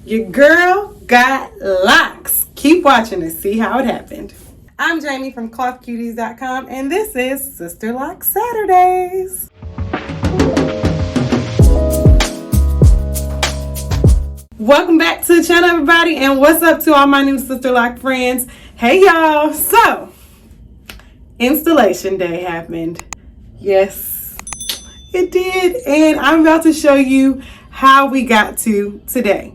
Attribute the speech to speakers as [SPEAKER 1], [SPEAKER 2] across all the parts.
[SPEAKER 1] Your girl got locks. Keep watching to see how it happened. I'm Jamie from Cuties.com, and this is Sisterlock Saturdays. Welcome back to the channel, everybody, and what's up to all my new Sisterlock friends? Hey, y'all. So, installation day happened. Yes, it did, and I'm about to show you how we got to today.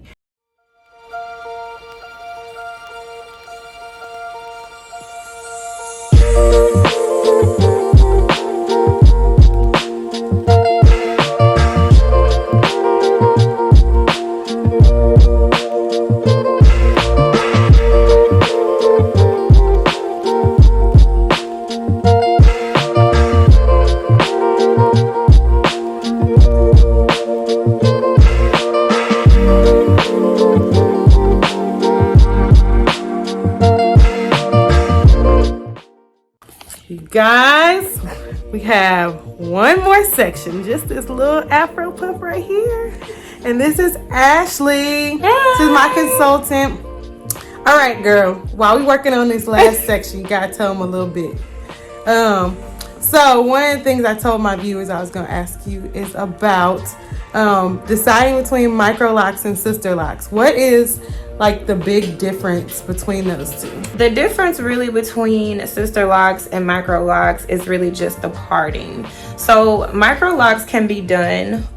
[SPEAKER 1] Guys, we have one more section, just this little afro puff right here, and this is Ashley. This is my consultant. All right, girl, while we working on this last section, you gotta tell them a little bit. So one of the things I told my viewers I was gonna ask you is about deciding between microlocs and sisterlocks. What is like the big difference between those two?
[SPEAKER 2] The difference really between sisterlocks and microlocs is really just the parting. So microlocs can be done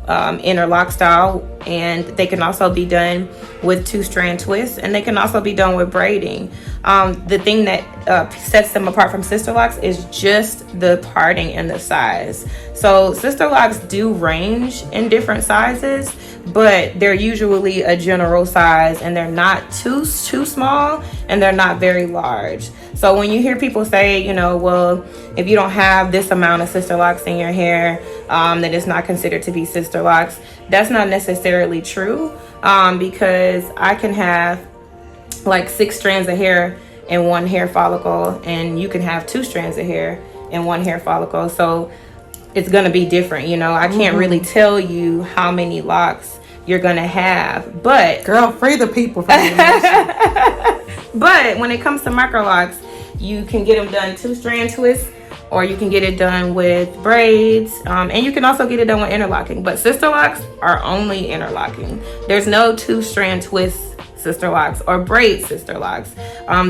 [SPEAKER 2] interlock style, and they can also be done with 2-strand twists, and they can also be done with braiding. The thing that sets them apart from sisterlocks is just the parting and the size. So sisterlocks do range in different sizes, but they're usually a general size, and they're not too small, and they're not very large. So when you hear people say, you know, well, if you don't have this amount of sisterlocks in your hair, that it's not considered to be sisterlocks, that's not necessarily true, because I can have like 6 strands of hair in one hair follicle, and you can have 2 strands of hair in one hair follicle. So it's gonna be different, you know. I can't really tell you how many locks you're gonna have, but
[SPEAKER 1] girl, free the people from the emotion.
[SPEAKER 2] But when it comes to microlocs, you can get them done 2-strand twists, or you can get it done with braids, and you can also get it done with interlocking. But sisterlocks are only interlocking. There's no 2-strand twist sisterlocks or braid sisterlocks.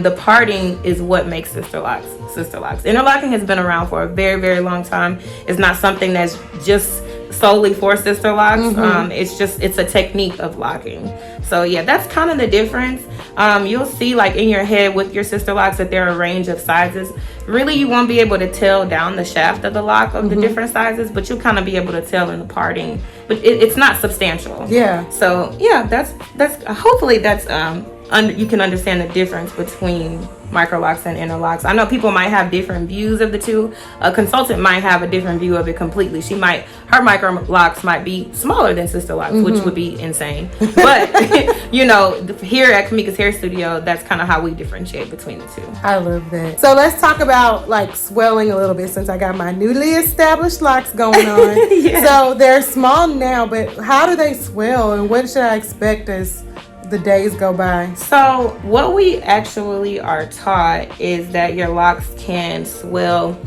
[SPEAKER 2] The parting is what makes sisterlocks. Interlocking has been around for a very, very long time. It's not something that's just solely for sisterlocks. It's a technique of locking. So yeah, that's kind of the difference. You'll see like in your head with your sisterlocks that there are a range of sizes. Really, you won't be able to tell down the shaft of the lock of the different sizes, but you'll kind of be able to tell in the parting. But it's not substantial.
[SPEAKER 1] Yeah.
[SPEAKER 2] So yeah, that's hopefully that's you can understand the difference between microlocs and interlocks. I know people might have different views of the two. A consultant might have a different view of it completely. Her microlocs might be smaller than sisterlocks, which would be insane. But you know, here at Kamika's Hair Studio, that's kind of how we differentiate between the two.
[SPEAKER 1] I love that. So let's talk about like swelling a little bit, since I got my newly established locks going on.
[SPEAKER 2] Yeah.
[SPEAKER 1] So they're small now, but how do they swell, and what should I expect as the days go by?
[SPEAKER 2] So what we actually are taught is that your locks can swell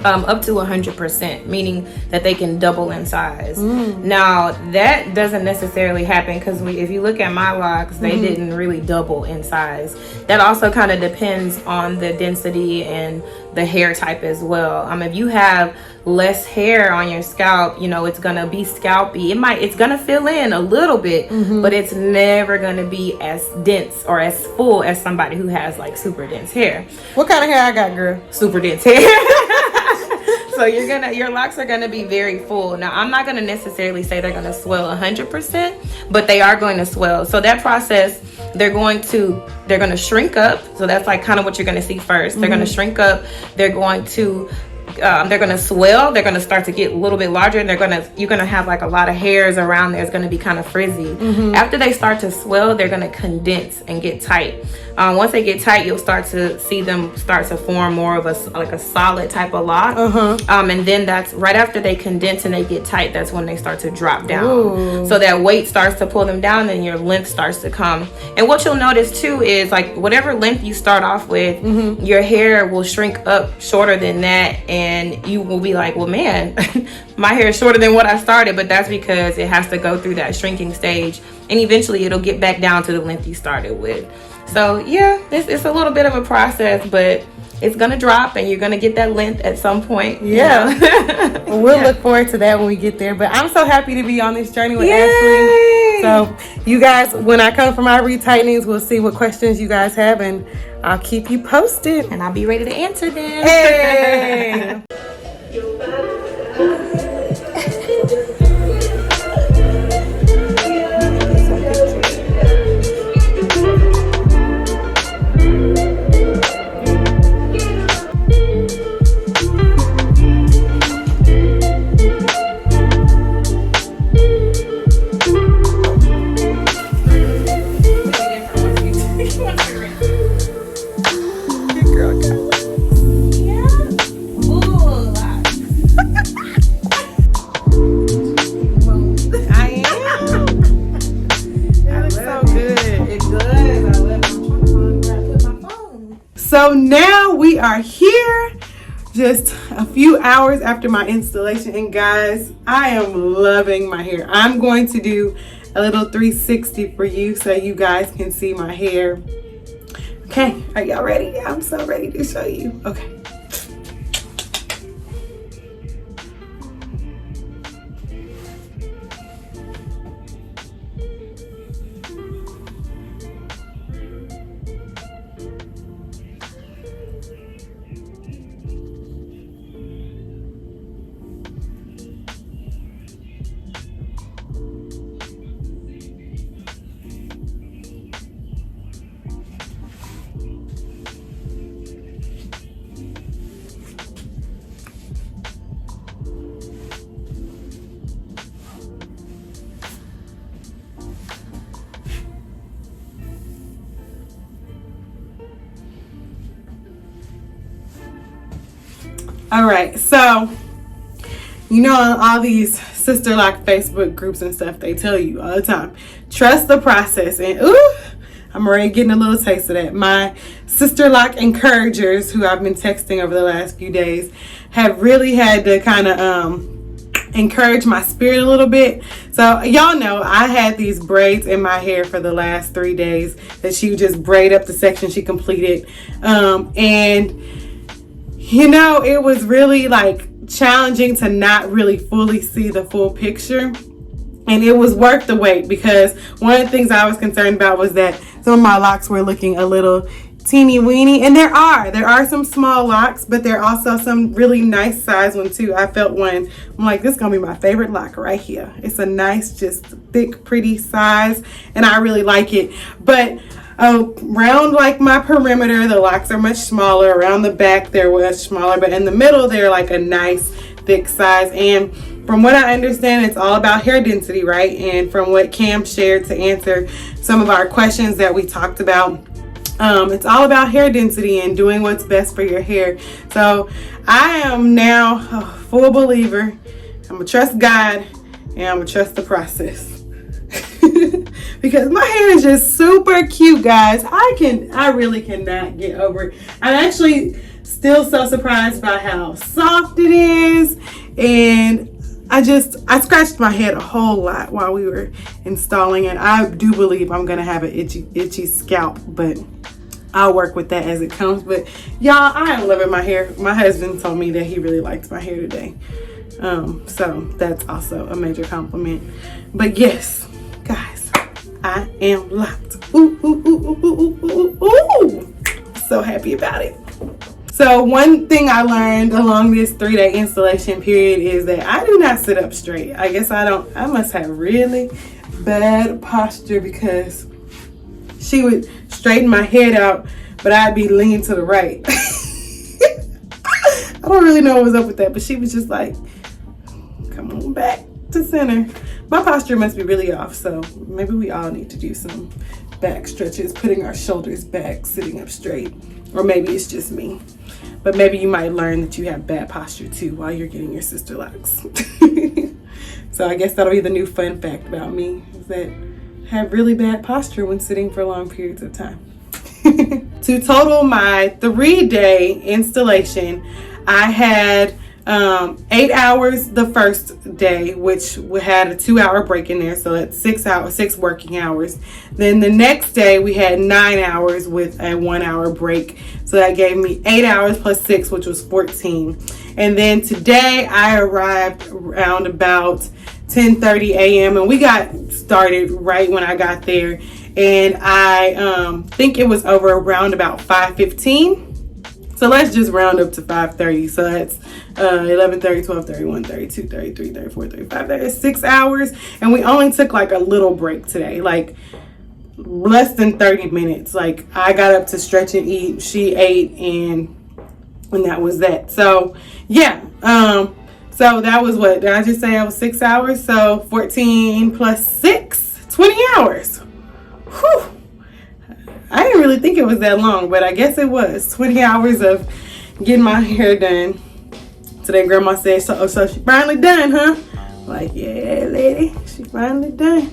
[SPEAKER 2] up to 100%, meaning that they can double in size. Now that doesn't necessarily happen, because if you look at my locks, they didn't really double in size. That also kind of depends on the density and the hair type as well. If you have less hair on your scalp, you know, it's gonna be scalpy. It's gonna fill in a little bit, but it's never gonna be as dense or as full as somebody who has like super dense hair.
[SPEAKER 1] What kind of hair I got, girl?
[SPEAKER 2] Super dense hair. So your locks are gonna be very full. Now I'm not gonna necessarily say they're gonna swell 100%, but they are going to swell. So that process, they're gonna shrink up. So that's like kind of what you're gonna see first. They're gonna shrink up. They're going to they're gonna swell. They're gonna start to get a little bit larger, and you're gonna have like a lot of hairs around there. It's gonna be kind of frizzy. After they start to swell, they're gonna condense and get tight. Once they get tight, you'll start to see them start to form more of a solid type of lock. And then that's right after they condense and they get tight, that's when they start to drop down.
[SPEAKER 1] Ooh.
[SPEAKER 2] So that weight starts to pull them down, and your length starts to come. And what you'll notice too is like whatever length you start off with, your hair will shrink up shorter than that, and you will be like, well, man, my hair is shorter than what I started. But that's because it has to go through that shrinking stage, and eventually it'll get back down to the length you started with. So yeah, it's a little bit of a process, but it's gonna drop and you're gonna get that length at some point.
[SPEAKER 1] Yeah. We'll look forward to that when we get there. But I'm so happy to be on this journey with
[SPEAKER 2] Yay!
[SPEAKER 1] Ashley. So you guys, when I come for my retightenings, we'll see what questions you guys have, and I'll keep you posted.
[SPEAKER 2] And I'll be ready to answer them.
[SPEAKER 1] Hey! So now we are here just a few hours after my installation, and guys, I am loving my hair. I'm going to do a little 360 for you so you guys can see my hair. Okay, are y'all ready? I'm so ready to show you. Okay. All right, so you know, on all these Sisterlock Facebook groups and stuff, they tell you all the time, trust the process. And ooh, I'm already getting a little taste of that. My Sisterlock encouragers, who I've been texting over the last few days, have really had to kind of encourage my spirit a little bit. So y'all know I had these braids in my hair for the last 3 days that she would just braid up the section she completed. And you know, it was really like challenging to not really fully see the full picture. And it was worth the wait, because one of the things I was concerned about was that some of my locks were looking a little teeny weeny. And there are some small locks, but there are also some really nice size one too. I felt one, I'm like, this is gonna be my favorite lock right here. It's a nice, just thick, pretty size, and I really like it. But around like my perimeter, the locks are much smaller. Around the back, they're much smaller, but in the middle, they're like a nice thick size. And from what I understand, it's all about hair density, right? And from what Cam shared to answer some of our questions that we talked about, it's all about hair density and doing what's best for your hair. So I am now a full believer. I'm gonna trust God, and I'm gonna trust the process. Because my hair is just super cute, guys. I really cannot get over it. I'm actually still so surprised by how soft it is. And I scratched my head a whole lot while we were installing it. I do believe I'm gonna have an itchy scalp, but I'll work with that as it comes. But y'all, I am loving my hair. My husband told me that he really likes my hair today. So that's also a major compliment. But yes, guys, I am locked. Ooh, ooh, ooh, ooh, ooh, ooh, ooh. So happy about it. So one thing I learned along this 3-day installation period is that I do not sit up straight. I guess I must have really bad posture, because she would straighten my head out, but I'd be leaning to the right. I don't don't really know what was up with that, but she was just like, come on back to center. My posture must be really off, so maybe we all need to do some back stretches, putting our shoulders back, sitting up straight. Or maybe it's just me. But maybe you might learn that you have bad posture too while you're getting your Sisterlocks. So I guess that'll be the new fun fact about me, is that I have really bad posture when sitting for long periods of time. To total my 3-day installation, I had 8 hours the first day, which had a 2-hour break in there, so that's 6 working hours. Then the next day we had 9 hours with a 1-hour break, so that gave me 8 hours plus 6, which was 14. And then today I arrived around about 10:30 a.m. and we got started right when I got there, and I think it was over around about 5:15. So let's just round up to 5:30. So that's 11:30, 12:30, 1:30, 2:30, 3:30, 4:30, 5:30, 6 hours. And we only took like a little break today, like less than 30 minutes. Like I got up to stretch and eat, she ate, and that was that. So yeah, so that was what, did I just say I was 6 hours? So 14 plus 6, 20 hours. Whew. I didn't really think it was that long, but I guess it was 20 hours of getting my hair done. Today grandma said, so she finally done, huh? Like, yeah, lady, she finally done.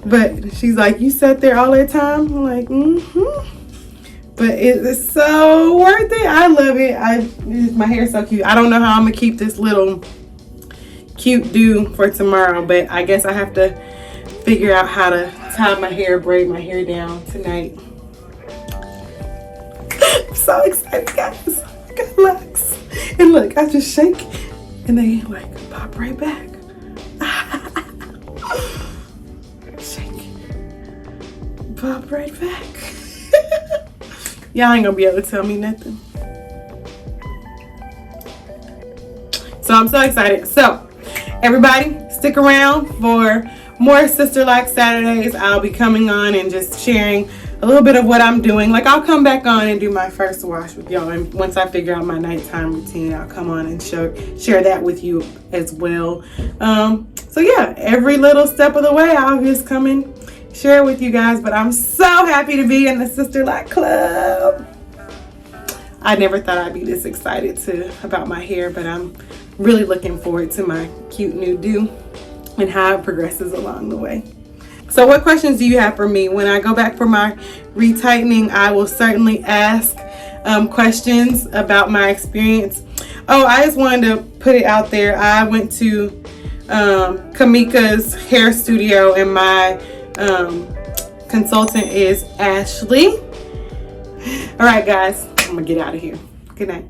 [SPEAKER 1] But she's like, you sat there all that time? I'm like, But it's so worth it. I love it. My hair is so cute. I don't know how I'm gonna keep this little cute do for tomorrow, but I guess I have to figure out how to tie my hair, braid my hair down tonight. I'm so excited, guys. I got locks. And look, I just shake and they like pop right back. Shake. Pop right back. Y'all ain't gonna be able to tell me nothing. So I'm so excited. So everybody, stick around for more Sisterlock Saturdays. I'll be coming on and just sharing a little bit of what I'm doing. Like I'll come back on and do my first wash with y'all, and once I figure out my nighttime routine, I'll come on and share that with you as well. So yeah, every little step of the way I'll just come and share with you guys. But I'm so happy to be in the Sisterlock Club. I never thought I'd be this excited about my hair, but I'm really looking forward to my cute new do and how it progresses along the way. So what questions do you have for me? When I go back for my retightening, I will certainly ask questions about my experience. Oh, I just wanted to put it out there. I went to Kamika's hair studio, and my consultant is Ashley. All right, guys, I'm gonna get out of here. Good night.